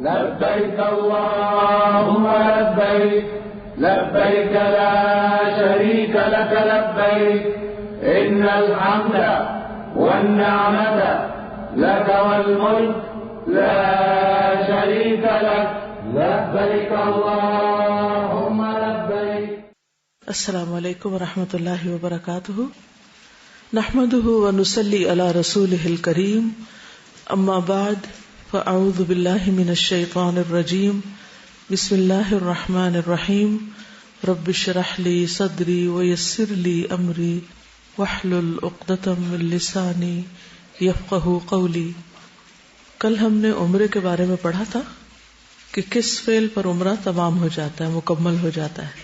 لبيك اللهم لبيك لبيك لا شريك لك لبيك إن الحمد والنعمة لك والملك لا شريك لك لبيك اللهم لبيك. السلام علیکم ورحمۃ اللہ وبرکاتہ. نحمده ونصلی علی رسولہ الکریم. اما بعد فاعوذ باللہ من الشیطان الرجیم. بسم اللہ الرحمن الرحیم. رب اشرح لی صدری ویسر لی امری واحلل عقدۃ من لسانی یفقہوا قولی. کل ہم نے عمرے کے بارے میں پڑھا تھا کہ کس فعل پر عمرہ تمام ہو جاتا ہے، مکمل ہو جاتا ہے.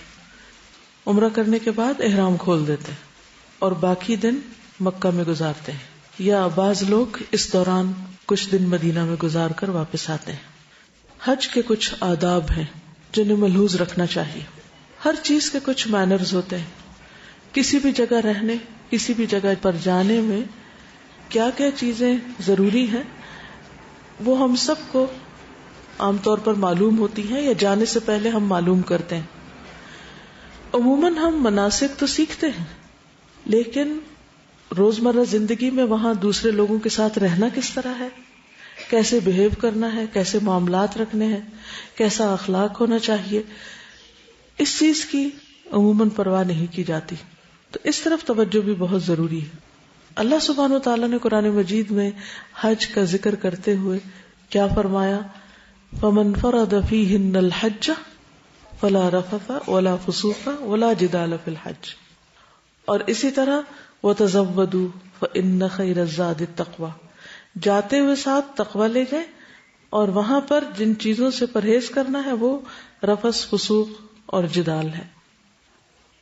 عمرہ کرنے کے بعد احرام کھول دیتے ہیں اور باقی دن مکہ میں گزارتے ہیں، یا بعض لوگ اس دوران کچھ دن مدینہ میں گزار کر واپس آتے ہیں. حج کے کچھ آداب ہیں جنہیں ملحوظ رکھنا چاہیے. ہر چیز کے کچھ مینرز ہوتے ہیں. کسی بھی جگہ رہنے، کسی بھی جگہ پر جانے میں کیا کیا چیزیں ضروری ہیں وہ ہم سب کو عام طور پر معلوم ہوتی ہیں یا جانے سے پہلے ہم معلوم کرتے ہیں. عموماً ہم مناسک تو سیکھتے ہیں، لیکن روزمرہ زندگی میں وہاں دوسرے لوگوں کے ساتھ رہنا کس طرح ہے، کیسے بہیو کرنا ہے، کیسے معاملات رکھنے ہیں، کیسا اخلاق ہونا چاہیے، اس چیز کی عموماً پرواہ نہیں کی جاتی. تو اس طرف توجہ بھی بہت ضروری ہے. اللہ سبحانہ وتعالیٰ نے قرآن مجید میں حج کا ذکر کرتے ہوئے کیا فرمایا؟ فَمَنْ فَرَضَ فِيهِنَّ الْحَجَّ فَلَا رَفَثَ وَلَا فُسُوقَ وَلَا جِدَالَ فِي الْحَجِّ. اور اسی طرح وَتَزَوَّدُوا فَإِنَّ خَيْرَ الزَّادِ التَّقْوَى. جاتے ہوئے ساتھ تقوی لے جائیں، اور وہاں پر جن چیزوں سے پرہیز کرنا ہے وہ رفث، فسوق اور جدال ہے.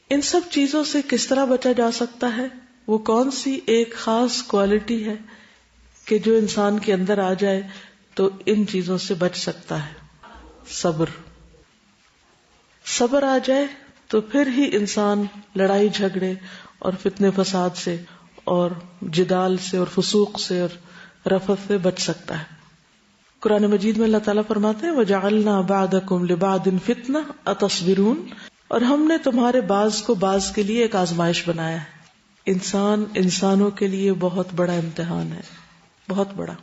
ان سب چیزوں سے کس طرح بچا جا سکتا ہے؟ وہ کون سی ایک خاص کوالٹی ہے کہ جو انسان کے اندر آ جائے تو ان چیزوں سے بچ سکتا ہے؟ صبر. صبر آ جائے تو پھر ہی انسان لڑائی جھگڑے اور فتنے فساد سے اور جدال سے اور فسوق سے اور رفث سے بچ سکتا ہے. قرآن مجید میں اللہ تعالیٰ فرماتے ہیں وَجَعَلْنَا بَعْضَكُمْ لِبَعْضٍ فِتْنَةً أَتَصْبِرُونَ. اور ہم نے تمہارے بعض کو بعض کے لیے ایک آزمائش بنایا ہے. انسانوں کے لیے بہت بڑا امتحان ہے، بہت بڑا.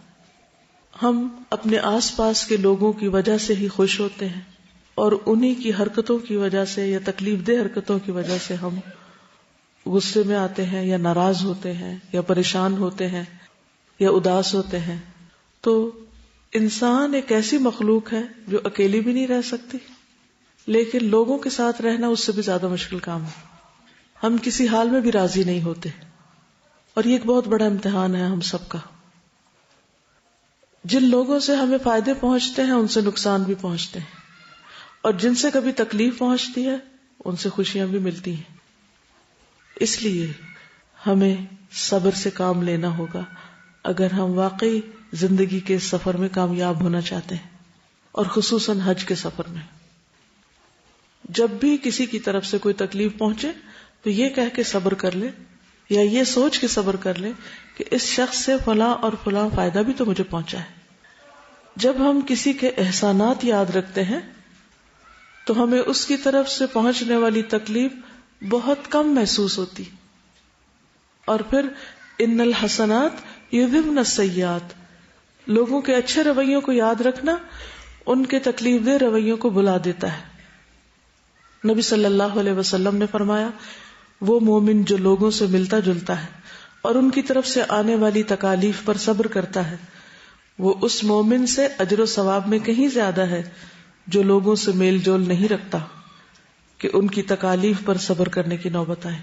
ہم اپنے آس پاس کے لوگوں کی وجہ سے ہی خوش ہوتے ہیں، اور انہی کی حرکتوں کی وجہ سے یا تکلیف دہ حرکتوں کی وجہ سے ہم غصے میں آتے ہیں یا ناراض ہوتے ہیں یا پریشان ہوتے ہیں یا اداس ہوتے ہیں. تو انسان ایک ایسی مخلوق ہے جو اکیلی بھی نہیں رہ سکتی، لیکن لوگوں کے ساتھ رہنا اس سے بھی زیادہ مشکل کام ہے. ہم کسی حال میں بھی راضی نہیں ہوتے، اور یہ ایک بہت بڑا امتحان ہے ہم سب کا. جن لوگوں سے ہمیں فائدے پہنچتے ہیں ان سے نقصان بھی پہنچتے ہیں، اور جن سے کبھی تکلیف پہنچتی ہے ان سے خوشیاں بھی ملتی ہیں. اس لیے ہمیں صبر سے کام لینا ہوگا اگر ہم واقعی زندگی کے سفر میں کامیاب ہونا چاہتے ہیں، اور خصوصاً حج کے سفر میں. جب بھی کسی کی طرف سے کوئی تکلیف پہنچے تو یہ کہہ کے صبر کر لے، یا یہ سوچ کے صبر کر لے کہ اس شخص سے فلاں اور فلاں فائدہ بھی تو مجھے پہنچا ہے. جب ہم کسی کے احسانات یاد رکھتے ہیں تو ہمیں اس کی طرف سے پہنچنے والی تکلیف بہت کم محسوس ہوتی. اور پھر ان الحسنات یذہبن السیئات، لوگوں کے اچھے رویوں کو یاد رکھنا ان کے تکلیف دہ رویوں کو بھلا دیتا ہے. نبی صلی اللہ علیہ وسلم نے فرمایا وہ مومن جو لوگوں سے ملتا جلتا ہے اور ان کی طرف سے آنے والی تکالیف پر صبر کرتا ہے، وہ اس مومن سے اجر و ثواب میں کہیں زیادہ ہے جو لوگوں سے میل جول نہیں رکھتا کہ ان کی تکالیف پر صبر کرنے کی نوبت آئے.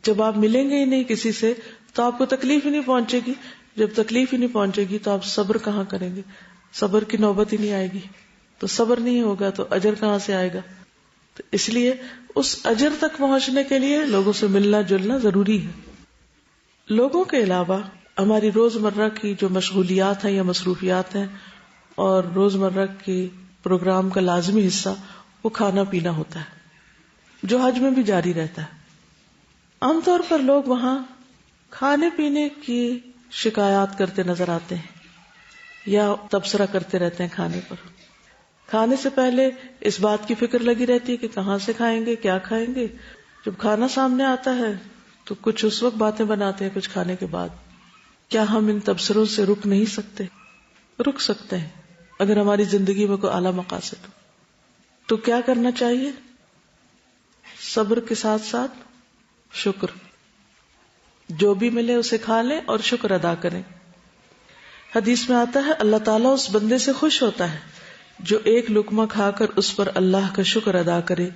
جب آپ ملیں گے ہی نہیں کسی سے تو آپ کو تکلیف ہی نہیں پہنچے گی. جب تکلیف ہی نہیں پہنچے گی تو آپ صبر کہاں کریں گے؟ صبر کی نوبت ہی نہیں آئے گی. تو صبر نہیں ہوگا تو اجر کہاں سے آئے گا؟ تو اس لیے اس اجر تک پہنچنے کے لیے لوگوں سے ملنا جلنا ضروری ہے. لوگوں کے علاوہ ہماری روزمرہ کی جو مشغولیات ہیں یا مصروفیات ہیں اور روزمرہ کے پروگرام کا لازمی حصہ وہ کھانا پینا ہوتا ہے، جو حج میں بھی جاری رہتا ہے. عام طور پر لوگ وہاں کھانے پینے کی شکایات کرتے نظر آتے ہیں، یا تبصرہ کرتے رہتے ہیں کھانے پر. کھانے سے پہلے اس بات کی فکر لگی رہتی ہے کہ کہاں سے کھائیں گے, کیا کھائیں گے. جب کھانا سامنے آتا ہے تو کچھ اس وقت باتیں بناتے ہیں, کچھ کھانے کے بعد. کیا ہم ان تبصروں سے رک نہیں سکتے؟ رک سکتے ہیں اگر ہماری زندگی میں کوئی اعلیٰ مقاصد ہو. تو کیا کرنا چاہیے؟ صبر کے ساتھ ساتھ شکر. جو بھی ملے اسے کھا لیں اور شکر ادا کریں. حدیث میں آتا ہے اللہ تعالیٰ اس بندے سے خوش ہوتا ہے جو ایک لقمہ کھا کر اس پر اللہ کا شکر ادا کرے,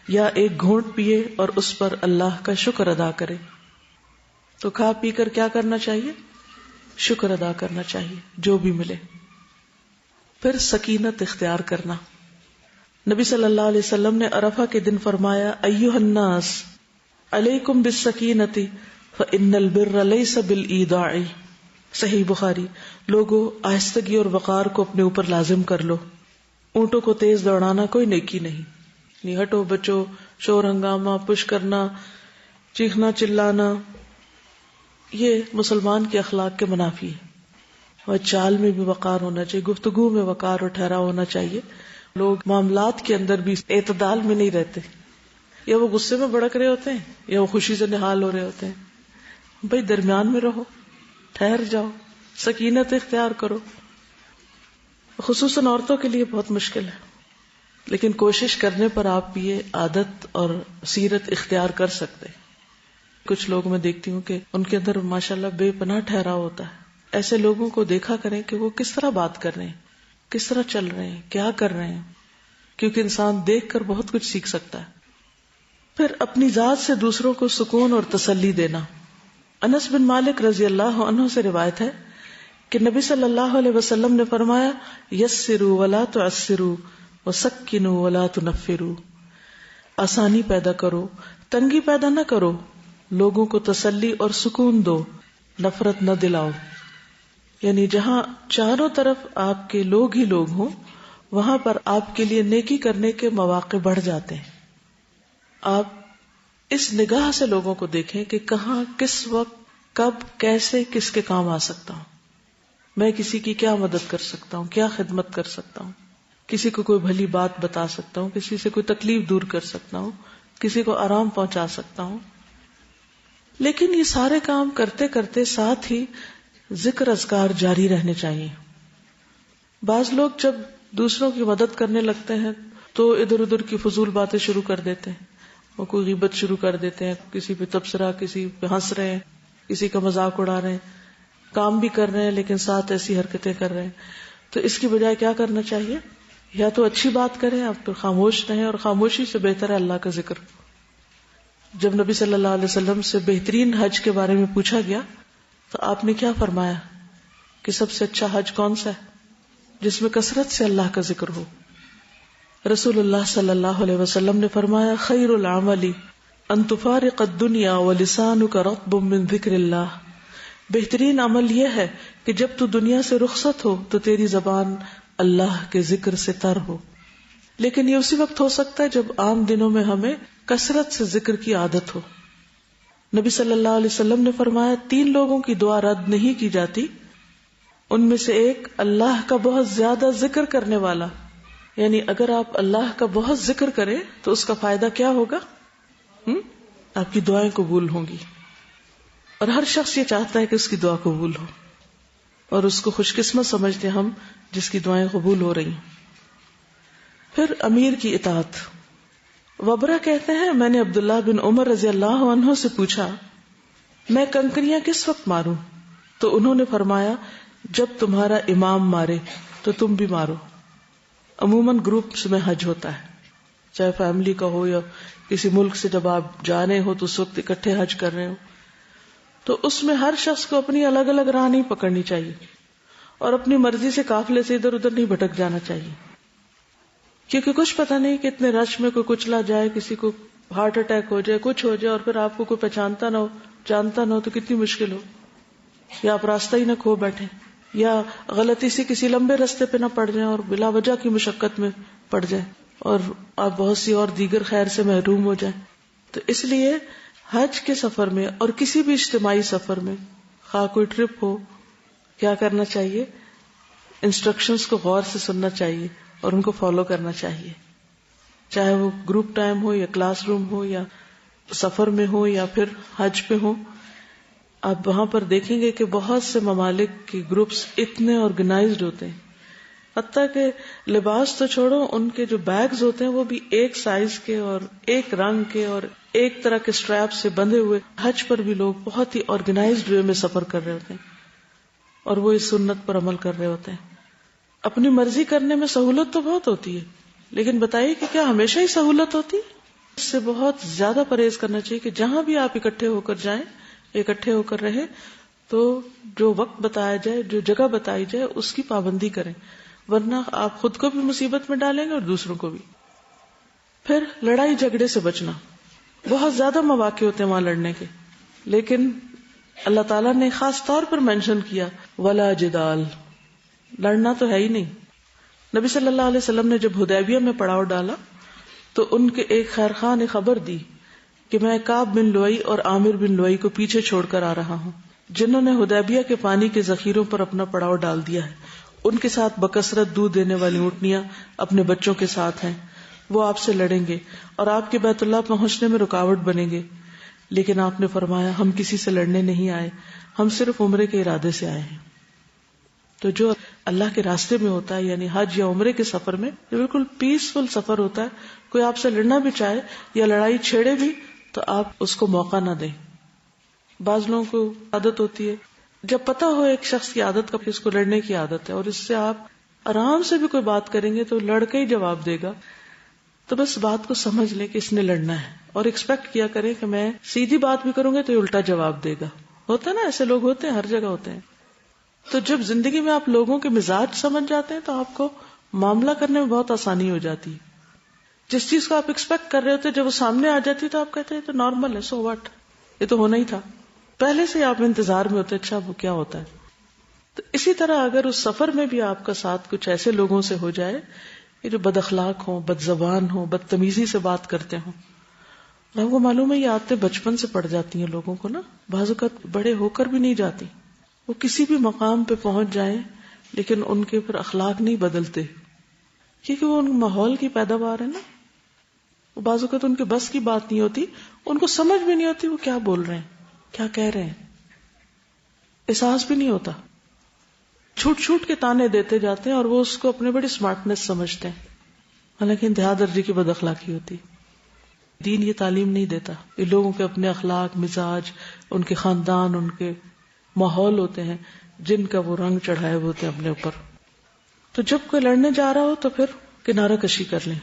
یا ایک گھونٹ پیے اور اس پر اللہ کا شکر ادا کرے. تو کھا پی کر کیا کرنا چاہیے؟ شکر ادا کرنا چاہیے جو بھی ملے. پھر سکینت اختیار کرنا. نبی صلی اللہ علیہ وسلم نے عرفہ کے دن فرمایا ایھا الناس علیکم بالسکینۃ فإن البر لیس بالایداع. صحیح بخاری. لوگوں آہستگی اور وقار کو اپنے اوپر لازم کر لو. اونٹوں کو تیز دوڑانا کوئی نیکی نہیں. نہیں ہٹو بچو, شور ہنگامہ, پش کرنا, چیخنا چلانا, یہ مسلمان کے اخلاق کے منافی ہے. اور چال میں بھی وقار ہونا چاہیے, گفتگو میں وقار اور ٹھہراؤ ہونا چاہیے. لوگ معاملات کے اندر بھی اعتدال میں نہیں رہتے, یا وہ غصے میں بھڑک رہے ہوتے ہیں یا وہ خوشی سے نہال ہو رہے ہوتے ہیں. بھائی درمیان میں رہو, ٹھہر جاؤ, سکینت اختیار کرو. خصوصاً عورتوں کے لیے بہت مشکل ہے, لیکن کوشش کرنے پر آپ یہ عادت اور سیرت اختیار کر سکتے. کچھ لوگ میں دیکھتی ہوں کہ ان کے اندر ماشاءاللہ بے پناہ ٹھہراؤ ہوتا ہے. ایسے لوگوں کو دیکھا کریں کہ وہ کس طرح بات کر رہے ہیں, کس طرح چل رہے ہیں, کیا کر رہے ہیں, کیونکہ انسان دیکھ کر بہت کچھ سیکھ سکتا ہے. پھر اپنی ذات سے دوسروں کو سکون اور تسلی دینا. انس بن مالک رضی اللہ عنہ سے روایت ہے کہ نبی صلی اللہ علیہ وسلم نے فرمایا یسروا ولا تعسروا وسکنوا ولا تنفروا. آسانی پیدا کرو, تنگی پیدا نہ کرو, لوگوں کو تسلی اور سکون دو, نفرت نہ دلاؤ. یعنی جہاں چاروں طرف آپ کے لوگ ہی لوگ ہوں وہاں پر آپ کے لیے نیکی کرنے کے مواقع بڑھ جاتے ہیں. آپ اس نگاہ سے لوگوں کو دیکھیں کہ کہاں, کس وقت, کب, کیسے, کس کے کام آ سکتا ہوں. میں کسی کی کیا مدد کر سکتا ہوں, کیا خدمت کر سکتا ہوں, کسی کو کوئی بھلی بات بتا سکتا ہوں, کسی سے کوئی تکلیف دور کر سکتا ہوں, کسی کو آرام پہنچا سکتا ہوں. لیکن یہ سارے کام کرتے کرتے ساتھ ہی ذکر اذکار جاری رہنے چاہیے. بعض لوگ جب دوسروں کی مدد کرنے لگتے ہیں تو ادھر ادھر کی فضول باتیں شروع کر دیتے ہیں, وہ کوئی غیبت شروع کر دیتے ہیں, کسی پہ تبصرہ, کسی پہ ہنس رہے ہیں, کسی کا مذاق اڑا رہے ہیں, کام بھی کر رہے ہیں لیکن ساتھ ایسی حرکتیں کر رہے ہیں. تو اس کی بجائے کیا کرنا چاہیے؟ یا تو اچھی بات کریں, آپ پھر خاموش رہیں, اور خاموشی سے بہتر ہے اللہ کا ذکر. جب نبی صلی اللہ علیہ وسلم سے بہترین حج کے بارے میں پوچھا گیا تو آپ نے کیا فرمایا کہ سب سے اچھا حج کون سا ہے؟ جس میں کثرت سے اللہ کا ذکر ہو. رسول اللہ صلی اللہ علیہ وسلم نے فرمایا خیر العمل ان تفارق الدنیا ولسانک رطب من ذکر اللہ. بہترین عمل یہ ہے کہ جب تو دنیا سے رخصت ہو تو تیری زبان اللہ کے ذکر سے تر ہو. لیکن یہ اسی وقت ہو سکتا ہے جب عام دنوں میں ہمیں کثرت سے ذکر کی عادت ہو. نبی صلی اللہ علیہ وسلم نے فرمایا 3 لوگوں کی دعا رد نہیں کی جاتی. ان میں سے ایک اللہ کا بہت زیادہ ذکر کرنے والا. یعنی اگر آپ اللہ کا بہت ذکر کریں تو اس کا فائدہ کیا ہوگا؟ آپ کی دعائیں قبول ہوں گی, اور ہر شخص یہ چاہتا ہے کہ اس کی دعا قبول ہو, اور اس کو خوش قسمت سمجھتے ہم جس کی دعائیں قبول ہو رہی ہیں. پھر امیر کی اطاعت. وبرہ کہتے ہیں میں نے عبداللہ بن عمر رضی اللہ عنہ سے پوچھا میں کنکریاں کس وقت ماروں؟ تو انہوں نے فرمایا جب تمہارا امام مارے تو تم بھی مارو. عموماً گروپس میں حج ہوتا ہے, چاہے فیملی کا ہو یا کسی ملک سے جب آپ جا رہے ہو تو اس وقت اکٹھے حج کر رہے ہو, تو اس میں ہر شخص کو اپنی الگ الگ راہ نہیں پکڑنی چاہیے, اور اپنی مرضی سے قافلے سے ادھر ادھر نہیں بھٹک جانا چاہیے, کیونکہ کچھ پتہ نہیں کہ اتنے رش میں کوئی کچلا جائے, کسی کو ہارٹ اٹیک ہو جائے, کچھ ہو جائے, اور پھر آپ کو کوئی پہچانتا نہ ہو, جانتا نہ ہو, تو کتنی مشکل ہو. یا آپ راستہ ہی نہ کھو بیٹھے, یا غلطی سے کسی لمبے راستے پہ نہ پڑ جائیں اور بلا وجہ کی مشقت میں پڑ جائیں, اور آپ بہت سی اور دیگر خیر سے محروم ہو جائیں. تو اس لیے حج کے سفر میں اور کسی بھی اجتماعی سفر میں, خواہ کوئی ٹرپ ہو, کیا کرنا چاہیے؟ انسٹرکشنز کو غور سے سننا چاہیے اور ان کو فالو کرنا چاہیے، چاہے وہ گروپ ٹائم ہو یا کلاس روم ہو یا سفر میں ہو یا پھر حج پہ ہو. آپ وہاں پر دیکھیں گے کہ بہت سے ممالک کے گروپس اتنے آرگنائزڈ ہوتے ہیں، حتیٰ کہ لباس تو چھوڑو، ان کے جو بیگز ہوتے ہیں وہ بھی ایک سائز کے اور ایک رنگ کے اور ایک طرح کے اسٹریپ سے بندھے ہوئے. حج پر بھی لوگ بہت ہی آرگنائزڈ وے میں سفر کر رہے ہوتے ہیں اور وہ اس سنت پر عمل کر رہے ہوتے ہیں. اپنی مرضی کرنے میں سہولت تو بہت ہوتی ہے، لیکن بتائیے کہ کیا ہمیشہ ہی سہولت ہوتی؟ اس سے بہت زیادہ پرہیز کرنا چاہیے کہ جہاں بھی آپ اکٹھے ہو کر جائیں، اکٹھے ہو کر رہیں، تو جو وقت بتایا جائے، جو جگہ بتائی جائے، اس کی پابندی کریں، ورنہ آپ خود کو بھی مصیبت میں ڈالیں گے اور دوسروں کو بھی. پھر لڑائی جھگڑے سے بچنا. بہت زیادہ مواقع ہوتے ہیں وہاں لڑنے کے، لیکن اللہ تعالیٰ نے خاص طور پر مینشن کیا ولا جدال، لڑنا تو ہے ہی نہیں. نبی صلی اللہ علیہ وسلم نے جب حدیبیہ میں پڑاؤ ڈالا تو ان کے ایک خیر خواہ نے خبر دی کہ میں کعب بن لؤی اور عامر بن لؤی کو پیچھے چھوڑ کر آ رہا ہوں، جنہوں نے حدیبیہ کے پانی کے ذخیروں پر اپنا پڑاؤ ڈال دیا ہے. ان کے ساتھ بکثرت دودھ دینے والی اونٹنیاں اپنے بچوں کے ساتھ ہیں. وہ آپ سے لڑیں گے اور آپ کے بیت اللہ پہنچنے میں رکاوٹ بنیں گے. لیکن آپ نے فرمایا ہم کسی سے لڑنے نہیں آئے، ہم صرف عمرے کے ارادے سے آئے ہیں. تو جو اللہ کے راستے میں ہوتا ہے، یعنی حج یا عمرے کے سفر میں، یہ بالکل پیسفل سفر ہوتا ہے. کوئی آپ سے لڑنا بھی چاہے یا لڑائی چھیڑے بھی تو آپ اس کو موقع نہ دیں. بعض لوگوں کو عادت ہوتی ہے، جب پتہ ہو ایک شخص کی عادت کا کہ اس کو لڑنے کی عادت ہے اور اس سے آپ آرام سے بھی کوئی بات کریں گے تو لڑ کے ہی جواب دے گا، تو بس بات کو سمجھ لیں کہ اس نے لڑنا ہے اور ایکسپیکٹ کیا کریں کہ میں سیدھی بات بھی کروں گا تو یہ الٹا جواب دے گا. ہوتا ہے نا، ایسے لوگ ہوتے ہیں، ہر جگہ ہوتے ہیں. تو جب زندگی میں آپ لوگوں کے مزاج سمجھ جاتے ہیں تو آپ کو معاملہ کرنے میں بہت آسانی ہو جاتی ہے. جس چیز کو آپ ایکسپیکٹ کر رہے ہوتے جب وہ سامنے آ جاتی تو آپ کہتے ہیں تو نارمل ہے، سو واٹ، یہ تو ہونا ہی تھا. پہلے سے آپ انتظار میں ہوتے اچھا وہ کیا ہوتا ہے. تو اسی طرح اگر اس سفر میں بھی آپ کا ساتھ کچھ ایسے لوگوں سے ہو جائے کہ جو بد اخلاق ہوں، بد زبان ہوں، بدتمیزی سے بات کرتے ہوں، آپ کو معلوم ہے یہ عادتیں بچپن سے پڑ جاتی ہیں لوگوں کو نا، بعض اوقات بڑے ہو کر بھی نہیں جاتی. وہ کسی بھی مقام پہ پہنچ جائیں لیکن ان کے پھر اخلاق نہیں بدلتے، کیونکہ وہ ان ماحول کی پیداوار ہے نا. بعض اوقات ان کے بس کی بات نہیں ہوتی، ان کو سمجھ بھی نہیں ہوتی وہ کیا بول رہے ہیں، کیا کہہ رہے ہیں، احساس بھی نہیں ہوتا. چھوٹ چھوٹ کے تانے دیتے جاتے ہیں اور وہ اس کو اپنے بڑی سمارٹنیس سمجھتے ہیں، حالانکہ انتہا درجے کی بد اخلاقی ہوتی. دین یہ تعلیم نہیں دیتا. یہ لوگوں کے اپنے اخلاق، مزاج، ان کے خاندان، ان کے ماحول ہوتے ہیں جن کا وہ رنگ چڑھائے ہوتے ہیں اپنے اوپر. تو جب کوئی لڑنے جا رہا ہو تو پھر کنارہ کشی کر لیں.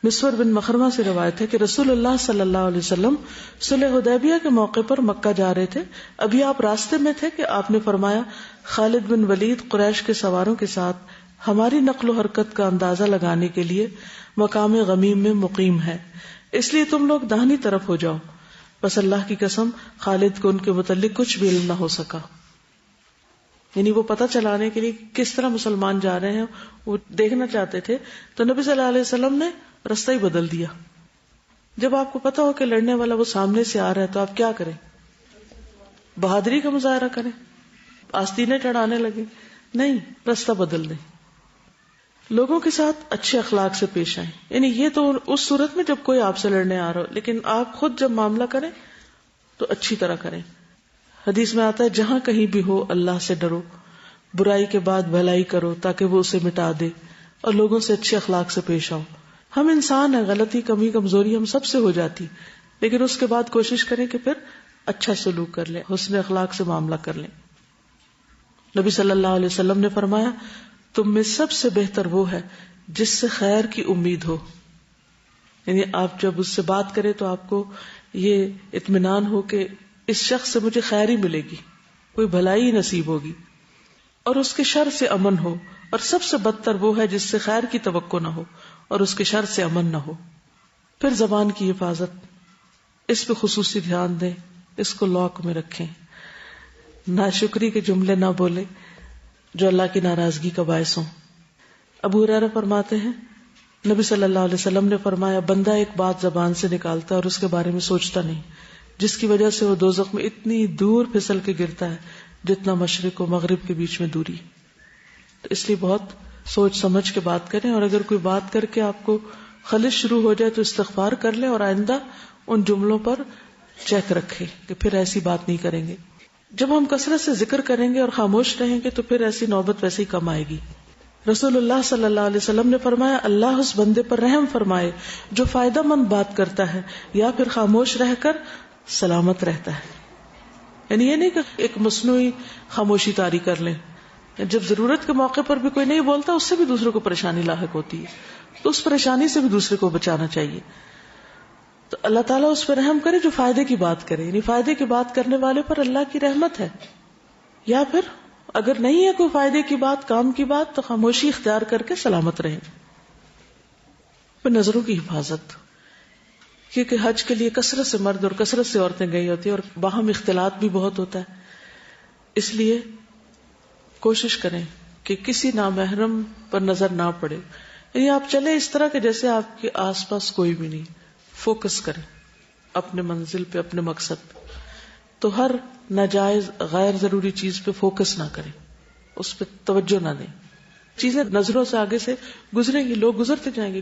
مسور بن مخرمہ سے روایت ہے کہ رسول اللہ صلی اللہ علیہ وسلم صلح حدیبیہ کے موقع پر مکہ جا رہے تھے. ابھی آپ راستے میں تھے کہ آپ نے فرمایا خالد بن ولید قریش کے سواروں کے ساتھ ہماری نقل و حرکت کا اندازہ لگانے کے لیے مقام غمیم میں مقیم ہے، اس لیے تم لوگ داہنی طرف ہو جاؤ. بس اللہ کی قسم خالد کو ان کے متعلق کچھ بھی علم نہ ہو سکا. یعنی وہ پتہ چلانے کے لیے کس طرح مسلمان جا رہے ہیں وہ دیکھنا چاہتے تھے، تو نبی صلی اللہ علیہ وسلم نے رستہ ہی بدل دیا. جب آپ کو پتہ ہو کہ لڑنے والا وہ سامنے سے آ رہا ہے تو آپ کیا کریں؟ بہادری کا مظاہرہ کریں، آستینیں چڑھانے لگیں؟ نہیں، رستہ بدل دیں. لوگوں کے ساتھ اچھے اخلاق سے پیش آئیں. یعنی یہ تو اس صورت میں جب کوئی آپ سے لڑنے آ رہا ہو، لیکن آپ خود جب معاملہ کریں تو اچھی طرح کریں. حدیث میں آتا ہے جہاں کہیں بھی ہو اللہ سے ڈرو، برائی کے بعد بھلائی کرو تاکہ وہ اسے مٹا دے، اور لوگوں سے اچھے اخلاق سے پیش آؤ. ہم انسان ہیں، غلطی، کمی، کمزوری ہم سب سے ہو جاتی، لیکن اس کے بعد کوشش کریں کہ پھر اچھا سلوک کر لیں، حسن اخلاق سے معاملہ کر لیں. نبی صلی اللہ علیہ وسلم نے فرمایا تم میں سب سے بہتر وہ ہے جس سے خیر کی امید ہو. یعنی آپ جب اس سے بات کریں تو آپ کو یہ اطمینان ہو کہ اس شخص سے مجھے خیر ہی ملے گی، کوئی بھلائی نصیب ہوگی، اور اس کے شر سے امن ہو. اور سب سے بدتر وہ ہے جس سے خیر کی توقع نہ ہو اور اس کے شر سے امن نہ ہو. پھر زبان کی حفاظت، اس پہ خصوصی دھیان دیں، اس کو لاک میں رکھیں. ناشکری کے جملے نہ بولیں جو اللہ کی ناراضگی کا باعث ہوں. ابو ہریرہ فرماتے ہیں نبی صلی اللہ علیہ وسلم نے فرمایا بندہ ایک بات زبان سے نکالتا ہے اور اس کے بارے میں سوچتا نہیں، جس کی وجہ سے وہ دوزخ میں اتنی دور پھسل کے گرتا ہے جتنا مشرق و مغرب کے بیچ میں دوری. تو اس لیے بہت سوچ سمجھ کے بات کریں، اور اگر کوئی بات کر کے آپ کو خلش شروع ہو جائے تو استغفار کر لیں، اور آئندہ ان جملوں پر چیک رکھیں کہ پھر ایسی بات نہیں کریں گے. جب ہم کثرت سے ذکر کریں گے اور خاموش رہیں گے تو پھر ایسی نوبت ویسے ہی کم آئے گی. رسول اللہ صلی اللہ علیہ وسلم نے فرمایا، اللہ اس بندے پر رحم فرمائے جو فائدہ مند بات کرتا ہے یا پھر خاموش رہ کر سلامت رہتا ہے. یعنی یہ نہیں کہ ایک مصنوعی خاموشی طاری کر لیں، جب ضرورت کے موقع پر بھی کوئی نہیں بولتا اس سے بھی دوسروں کو پریشانی لاحق ہوتی ہے، تو اس پریشانی سے بھی دوسرے کو بچانا چاہیے. تو اللہ تعالیٰ اس پر رحم کرے جو فائدے کی بات کرے، یعنی فائدے کی بات کرنے والے پر اللہ کی رحمت ہے. یا پھر اگر نہیں ہے کوئی فائدے کی بات، کام کی بات، تو خاموشی اختیار کر کے سلامت رہیں. پھر نظروں کی حفاظت، کیونکہ حج کے لیے کثرت سے مرد اور کثرت سے عورتیں گئی ہوتی ہیں اور باہم اختلاط بھی بہت ہوتا ہے. اس لیے کوشش کریں کہ کسی نامحرم پر نظر نہ پڑے. یعنی آپ چلیں اس طرح کہ جیسے آپ کے آس پاس کوئی بھی نہیں. فوکس کریں اپنے منزل پہ، اپنے مقصد پہ. تو ہر ناجائز غیر ضروری چیز پہ فوکس نہ کریں، اس پہ توجہ نہ دیں. چیزیں نظروں سے آگے سے گزریں گی، لوگ گزرتے جائیں گے.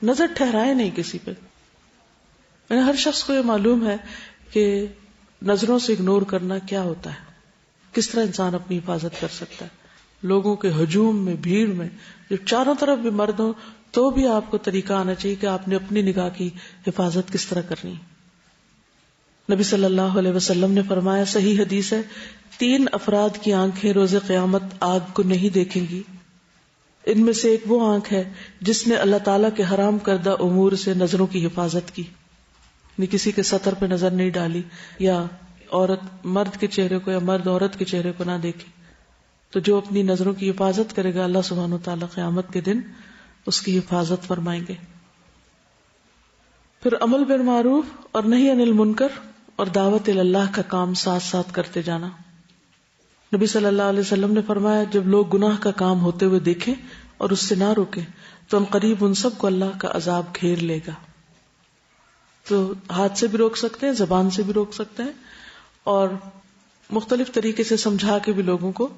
نظر ٹھہرائے نہیں کسی پہ. یعنی ہر شخص کو یہ معلوم ہے کہ نظروں سے اگنور کرنا کیا ہوتا ہے، کس طرح انسان اپنی حفاظت کر سکتا ہے. لوگوں کے ہجوم میں، بھیڑ میں، جب چاروں طرف بھی مرد ہوں تو بھی آپ کو طریقہ آنا چاہیے کہ آپ نے اپنی نگاہ کی حفاظت کس طرح کرنی. نبی صلی اللہ علیہ وسلم نے فرمایا، صحیح حدیث ہے، 3 افراد کی آنکھیں روز قیامت آگ کو نہیں دیکھیں گی. ان میں سے ایک وہ آنکھ ہے جس نے اللہ تعالیٰ کے حرام کردہ امور سے نظروں کی حفاظت کی، یعنی کسی کے سطر پہ نظر نہیں ڈالی، یا عورت مرد کے چہرے کو یا مرد عورت کے چہرے کو نہ دیکھے. تو جو اپنی نظروں کی حفاظت کرے گا اللہ سبحانہ و تعالیٰ قیامت کے دن اس کی حفاظت فرمائیں گے. پھر عمل بالمعروف اور نہی عن المنکر اور دعوت اللہ کا کام ساتھ ساتھ کرتے جانا. نبی صلی اللہ علیہ وسلم نے فرمایا، جب لوگ گناہ کا کام ہوتے ہوئے دیکھیں اور اس سے نہ روکیں تو عنقریب ان سب کو اللہ کا عذاب گھیر لے گا. تو ہاتھ سے بھی روک سکتے ہیں، زبان سے بھی روک سکتے ہیں، اور مختلف طریقے سے سمجھا کے بھی لوگوں کو،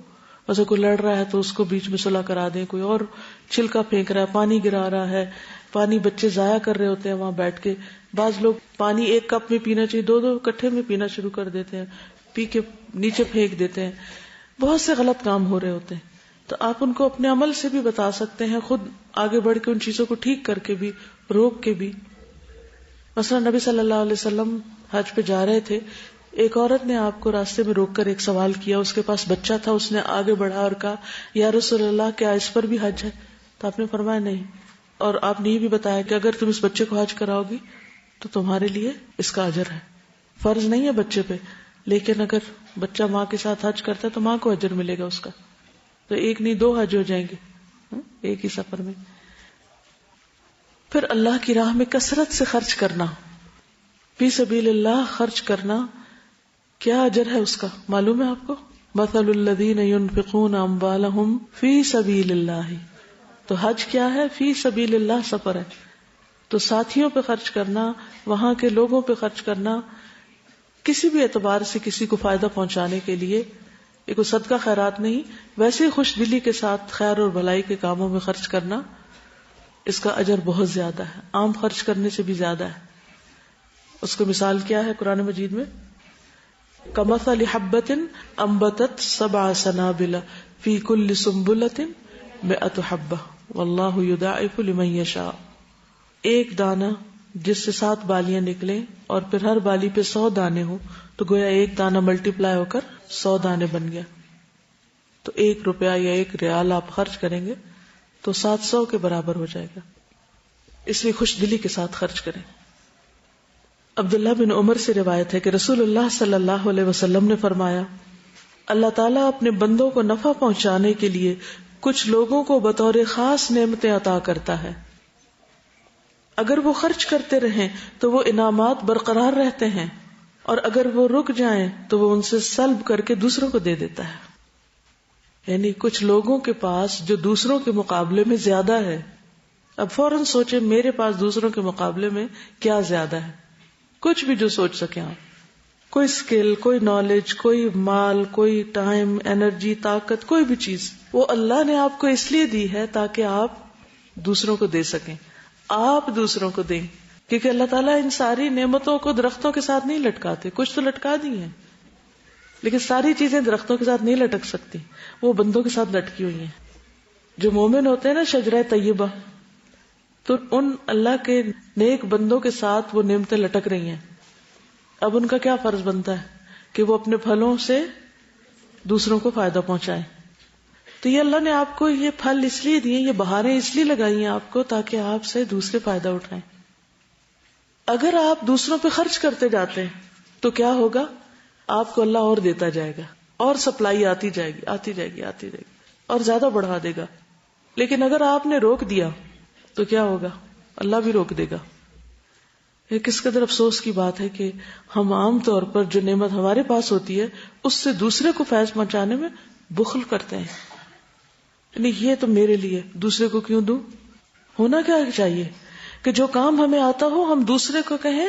ویسے کوئی لڑ رہا ہے تو اس کو بیچ میں صلح کرا دیں، کوئی اور چھلکا پھینک رہا ہے، پانی گرا رہا ہے، پانی بچے ضائع کر رہے ہوتے ہیں وہاں بیٹھ کے. بعض لوگ پانی ایک کپ میں پینا چاہیے 2 اکٹھے میں پینا شروع کر دیتے ہیں، پی کے نیچے پھینک دیتے ہیں. بہت سے غلط کام ہو رہے ہوتے ہیں. تو آپ ان کو اپنے عمل سے بھی بتا سکتے ہیں، خود آگے بڑھ کے ان چیزوں کو ٹھیک کر کے بھی، روک کے بھی. مثلا نبی صلی اللہ علیہ وسلم حج پہ جا رہے تھے، ایک عورت نے آپ کو راستے میں روک کر ایک سوال کیا. اس کے پاس بچہ تھا، اس نے آگے بڑھا اور کہا، یا رسول اللہ کیا اس پر بھی حج ہے؟ تو آپ نے فرمایا نہیں، اور آپ نے یہ بھی بتایا کہ اگر تم اس بچے کو حج کراؤ گی تو تمہارے لیے اس کا اجر ہے. فرض نہیں ہے بچے پہ، لیکن اگر بچہ ماں کے ساتھ حج کرتا ہے تو ماں کو اجر ملے گا اس کا. تو ایک نہیں 2 حج ہو جائیں گے ایک ہی سفر میں. پھر اللہ کی راہ میں کثرت سے خرچ کرنا، فی سبیل اللہ خرچ کرنا، کیا اجر ہے اس کا معلوم ہے آپ کو؟ مثل الذین ينفقون اموالهم فی سبیل اللہ. تو حج کیا ہے؟ فی سبیل اللہ سفر ہے. تو ساتھیوں پہ خرچ کرنا، وہاں کے لوگوں پہ خرچ کرنا، کسی بھی اعتبار سے کسی کو فائدہ پہنچانے کے لیے، یہ کوئی صدقہ خیرات نہیں، ویسے ہی خوش دلی کے ساتھ خیر اور بھلائی کے کاموں میں خرچ کرنا، اس کا اجر بہت زیادہ ہے، عام خرچ کرنے سے بھی زیادہ ہے. اس کو مثال کیا ہے قرآن مجید میں؟ کمثل حبۃ انبتت 7 سنابل فی کل سنبلۃ 100 حبۃ واللہ یضاعف لمن یشاء. ایک دانہ جس سے 7 بالیاں نکلیں اور پھر ہر بالی پہ 100 دانے ہوں، تو گویا ایک دانہ ملٹیپلائی ہو کر 100 دانے بن گیا. تو 1 روپیہ یا 1 ریال آپ خرچ کریں گے تو 700 کے برابر ہو جائے گا. اس لیے خوش دلی کے ساتھ خرچ کریں. عبداللہ بن عمر سے روایت ہے کہ رسول اللہ صلی اللہ علیہ وسلم نے فرمایا، اللہ تعالیٰ اپنے بندوں کو نفع پہنچانے کے لیے کچھ لوگوں کو بطور خاص نعمتیں عطا کرتا ہے. اگر وہ خرچ کرتے رہیں تو وہ انعامات برقرار رہتے ہیں، اور اگر وہ رک جائیں تو وہ ان سے سلب کر کے دوسروں کو دے دیتا ہے. یعنی کچھ لوگوں کے پاس جو دوسروں کے مقابلے میں زیادہ ہے، اب فوراً سوچیں میرے پاس دوسروں کے مقابلے میں کیا زیادہ ہے، کچھ بھی جو سوچ سکیں آپ. کوئی اسکل، کوئی نالج، کوئی مال، کوئی ٹائم، انرجی، طاقت، کوئی بھی چیز وہ اللہ نے آپ کو اس لیے دی ہے تاکہ آپ دوسروں کو دے سکیں، آپ دوسروں کو دیں. کیونکہ اللہ تعالیٰ ان ساری نعمتوں کو درختوں کے ساتھ نہیں لٹکاتے، کچھ تو لٹکا دی ہیں لیکن ساری چیزیں درختوں کے ساتھ نہیں لٹک سکتی، وہ بندوں کے ساتھ لٹکی ہوئی ہیں. جو مومن ہوتے ہیں نا شجرہ طیبہ، تو ان اللہ کے نیک بندوں کے ساتھ وہ نعمتیں لٹک رہی ہیں. اب ان کا کیا فرض بنتا ہے کہ وہ اپنے پھلوں سے دوسروں کو فائدہ پہنچائیں. تو یہ اللہ نے آپ کو یہ پھل اس لیے دیے، یہ بہاریں اس لیے لگائی ہیں آپ کو تاکہ آپ سے دوسرے فائدہ اٹھائیں. اگر آپ دوسروں پہ خرچ کرتے جاتے ہیں تو کیا ہوگا؟ آپ کو اللہ اور دیتا جائے گا، اور سپلائی آتی جائے گی آتی جائے گی آتی جائے گی اور زیادہ بڑھا دے گا. لیکن اگر آپ نے روک دیا تو کیا ہوگا؟ اللہ بھی روک دے گا. یہ کس قدر افسوس کی بات ہے کہ ہم عام طور پر جو نعمت ہمارے پاس ہوتی ہے اس سے دوسرے کو فیض پہنچانے میں بخل کرتے ہیں. یعنی یہ تو میرے لیے، دوسرے کو کیوں دوں؟ ہونا کیا چاہیے کہ جو کام ہمیں آتا ہو ہم دوسرے کو کہیں.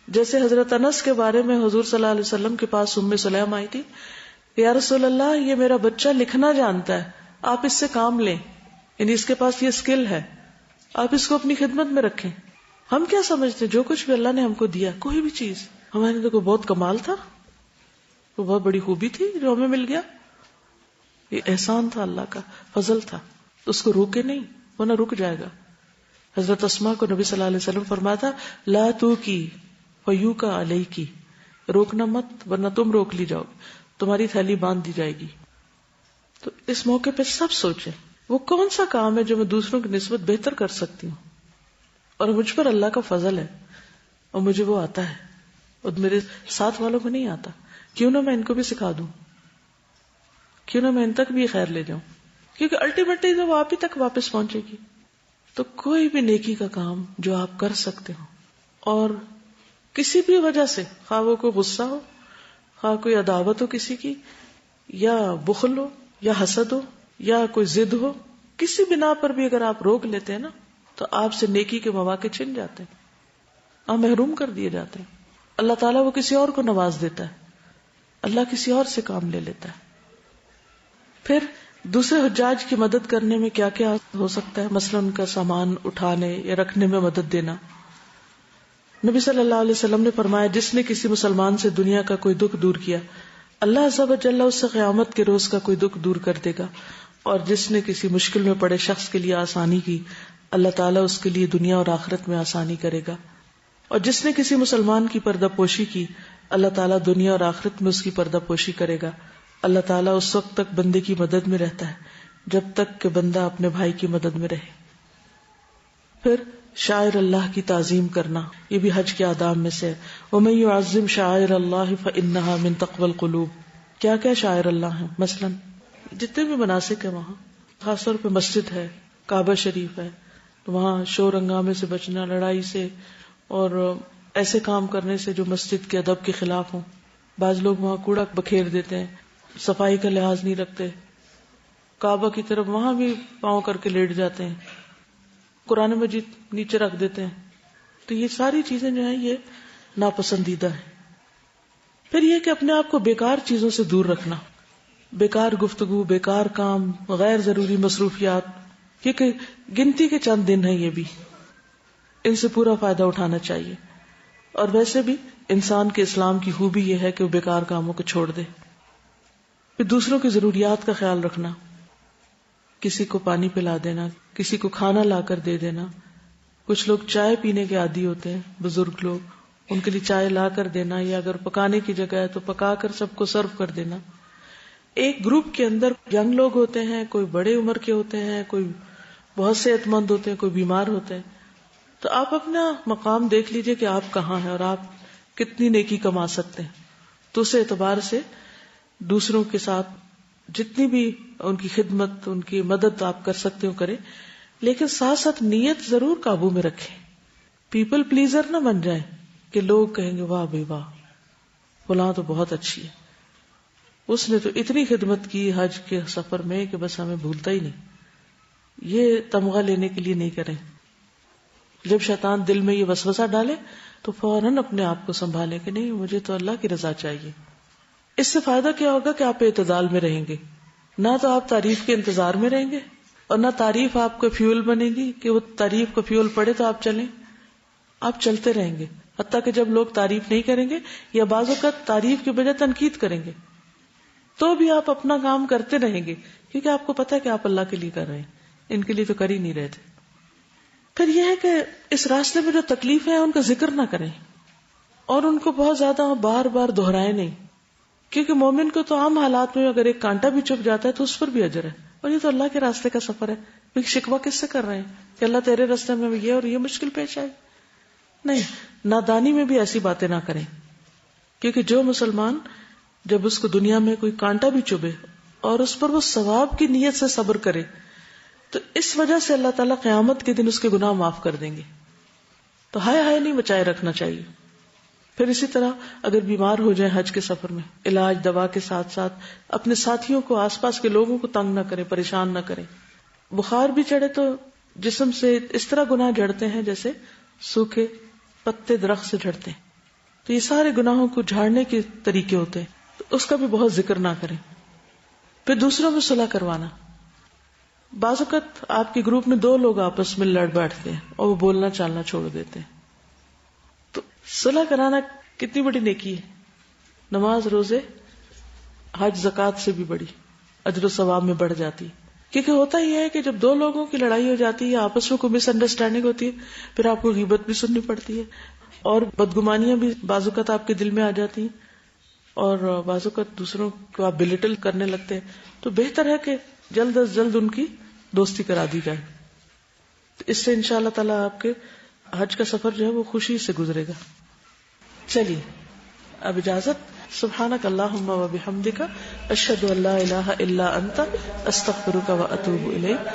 جیسے حضرت انس کے بارے میں حضور صلی اللہ علیہ وسلم کے پاس ام سلیم آئی تھی، یا رسول اللہ یہ میرا بچہ لکھنا جانتا ہے، آپ اس سے کام لیں، یعنی اس کے پاس یہ سکل ہے، آپ اس کو اپنی خدمت میں رکھیں. ہم کیا سمجھتے جو کچھ بھی اللہ نے ہم کو دیا، کوئی بھی چیز ہمارے تو کوئی بہت کمال تھا، وہ بہت بڑی خوبی تھی جو ہمیں مل گیا، یہ احسان تھا اللہ کا، فضل تھا، اس کو روکے نہیں ورنہ رک جائے گا. حضرت اسماء کو نبی صلی اللہ علیہ وسلم فرماتا لا تو کی فیو کا علیہ کی، روکنا مت ورنہ تم روک لی جاؤ، تمہاری تھیلی باندھ دی جائے گی. تو اس موقع پہ سب سوچیں وہ کون سا کام ہے جو میں دوسروں کی نسبت بہتر کر سکتی ہوں اور مجھ پر اللہ کا فضل ہے اور مجھے وہ آتا ہے اور میرے ساتھ والوں کو نہیں آتا، کیوں نہ میں ان کو بھی سکھا دوں، کیوں نہ میں ان تک بھی خیر لے جاؤں، کیونکہ الٹیمیٹلی تو وہ آپ ہی تک واپس پہنچے گی. تو کوئی بھی نیکی کا کام جو آپ کر سکتے ہو اور کسی بھی وجہ سے، خواہ وہ کوئی غصہ ہو، خواہ کوئی عداوت ہو کسی کی، یا بخل ہو یا حسد ہو یا کوئی ضد ہو، کسی بنا پر بھی اگر آپ روک لیتے ہیں نا تو آپ سے نیکی کے مواقع چھن جاتے ہیں، آپ محروم کر دیے جاتے ہیں. اللہ تعالیٰ وہ کسی اور کو نواز دیتا ہے، اللہ کسی اور سے کام لے لیتا ہے. پھر دوسرے حجاج کی مدد کرنے میں کیا کیا ہو سکتا ہے؟ مثلا ان کا سامان اٹھانے یا رکھنے میں مدد دینا. نبی صلی اللہ علیہ وسلم نے فرمایا جس نے کسی مسلمان سے دنیا کا کوئی دکھ دور کیا، اللہ عز و جل اس سے قیامت کے روز کا کوئی دکھ دور کر دے گا. اور جس نے کسی مشکل میں پڑے شخص کے لیے آسانی کی، اللہ تعالیٰ اس کے لیے دنیا اور آخرت میں آسانی کرے گا. اور جس نے کسی مسلمان کی پردہ پوشی کی، اللہ تعالیٰ دنیا اور آخرت میں اس کی پردہ پوشی کرے گا. اللہ تعالیٰ اس وقت تک بندے کی مدد میں رہتا ہے جب تک کہ بندہ اپنے بھائی کی مدد میں رہے. پھر شاعر اللہ کی تعظیم کرنا، یہ بھی حج کے آداب میں سے ہے. وَمَن يُعَظِّمْ شَعَائِرَ اللَّهِ فَإِنَّهَا مِن تَقْوَى الْقُلُوبِ. کیا کیا شاعر اللہ ہیں؟ مثلا جتنے بھی مناسک ہیں وہاں، خاص طور پہ مسجد ہے، کعبہ شریف ہے، تو وہاں شور ہنگامے سے بچنا، لڑائی سے اور ایسے کام کرنے سے جو مسجد کے ادب کے خلاف ہوں. بعض لوگ وہاں کوڑا بکھیر دیتے ہیں، صفائی کا لحاظ نہیں رکھتے، کعبہ کی طرف وہاں بھی پاؤں کر کے لیٹ جاتے ہیں، قرآن مجید نیچے رکھ دیتے ہیں. تو یہ ساری چیزیں جو ہیں یہ ناپسندیدہ ہیں. پھر یہ کہ اپنے آپ کو بیکار چیزوں سے دور رکھنا، بیکار گفتگو، بیکار کام، غیر ضروری مصروفیات، کیونکہ گنتی کے چند دن ہیں، یہ بھی ان سے پورا فائدہ اٹھانا چاہیے. اور ویسے بھی انسان کے اسلام کی خوبی یہ ہے کہ وہ بیکار کاموں کو چھوڑ دے. پھر دوسروں کی ضروریات کا خیال رکھنا، کسی کو پانی پلا دینا، کسی کو کھانا لا کر دے دینا. کچھ لوگ چائے پینے کے عادی ہوتے ہیں، بزرگ لوگ، ان کے لیے چائے لا کر دینا، یا اگر پکانے کی جگہ ہے تو پکا کر سب کو سرو کر دینا. ایک گروپ کے اندر ینگ لوگ ہوتے ہیں، کوئی بڑے عمر کے ہوتے ہیں، کوئی بہت صحت مند ہوتے ہیں، کوئی بیمار ہوتے ہیں. تو آپ اپنا مقام دیکھ لیجئے کہ آپ کہاں ہیں اور آپ کتنی نیکی کما سکتے ہیں. تو اس اعتبار سے دوسروں کے ساتھ جتنی بھی ان کی خدمت، ان کی مدد آپ کر سکتے ہو کریں، لیکن ساتھ ساتھ نیت ضرور قابو میں رکھیں. پیپل پلیزر نہ بن جائیں کہ لوگ کہیں گے واہ بھائی واہ فلاں تو بہت اچھی ہے، اس نے تو اتنی خدمت کی حج کے سفر میں کہ بس ہمیں بھولتا ہی نہیں. یہ تمغہ لینے کے لیے نہیں کریں. جب شیطان دل میں یہ وسوسہ ڈالے تو فوراً اپنے آپ کو سنبھالے کہ نہیں، مجھے تو اللہ کی رضا چاہیے. اس سے فائدہ کیا ہوگا کہ آپ اعتدال میں رہیں گے، نہ تو آپ تعریف کے انتظار میں رہیں گے اور نہ تعریف آپ کو فیول بنے گی کہ وہ تعریف کو فیول پڑے تو آپ چلیں. آپ چلتے رہیں گے حتیٰ کہ جب لوگ تعریف نہیں کریں گے یا بعض اوقات تعریف کی بجائے تنقید کریں گے تو بھی آپ اپنا کام کرتے رہیں گے، کیونکہ آپ کو پتا ہے کہ آپ اللہ کے لیے کر رہے ہیں، ان کے لیے تو کر ہی نہیں رہے تھے. پھر یہ ہے کہ اس راستے میں جو تکلیفیں ہیں ان کا ذکر نہ کریں اور ان کو بہت زیادہ بار بار دہرائیں نہیں، کیونکہ مومن کو تو عام حالات میں اگر ایک کانٹا بھی چپ جاتا ہے تو اس پر بھی اجر ہے، اور یہ تو اللہ کے راستے کا سفر ہے. پھر شکوہ کس سے کر رہے ہیں کہ اللہ تیرے راستے میں یہ اور یہ مشکل پیش آئے؟ نہیں، نادانی میں بھی ایسی باتیں نہ کریں، کیونکہ جو مسلمان جب اس کو دنیا میں کوئی کانٹا بھی چبھے اور اس پر وہ ثواب کی نیت سے صبر کرے تو اس وجہ سے اللہ تعالیٰ قیامت کے دن اس کے گناہ معاف کر دیں گے. تو ہائے ہائے نہیں بچائے رکھنا چاہیے. پھر اسی طرح اگر بیمار ہو جائیں حج کے سفر میں، علاج دوا کے ساتھ ساتھ اپنے ساتھیوں کو، آس پاس کے لوگوں کو تنگ نہ کریں، پریشان نہ کریں. بخار بھی چڑھے تو جسم سے اس طرح گناہ جھڑتے ہیں جیسے سوکھے پتے درخت سے جھڑتے ہیں، تو یہ سارے گناہوں کو جھاڑنے کے طریقے ہوتے ہیں، تو اس کا بھی بہت ذکر نہ کریں. پھر دوسروں میں صلح کروانا. بعض اوقات آپ کے گروپ میں 2 لوگ آپس میں لڑ بیٹھتے ہیں اور وہ بولنا چالنا چھوڑ دیتے ہیں، تو صلح کرانا کتنی بڑی نیکی ہے. نماز، روزے، حج، زکوٰۃ سے بھی بڑی، اجر و ثواب میں بڑھ جاتی. کیونکہ ہوتا ہی ہے کہ جب 2 لوگوں کی لڑائی ہو جاتی ہے یا آپس میں کوئی مس انڈرسٹینڈنگ ہوتی ہے، پھر آپ کو غیبت بھی سننی پڑتی ہے اور بدگمانیاں بھی بعض اوقات آپ کے دل میں آ جاتی ہیں اور بعض اوقات دوسروں کو آپ بلٹل کرنے لگتے ہیں. تو بہتر ہے کہ جلد از جلد ان کی دوستی کرا دی جائے. تو اس سے انشاءاللہ تعالیٰ آپ کے حج کا سفر جو ہے وہ خوشی سے گزرے گا. چلیے اب اجازت. سبحانک اللہم و بحمدک، اشہد ان لا الہ الا انت، استغفرک و اتوب الیک.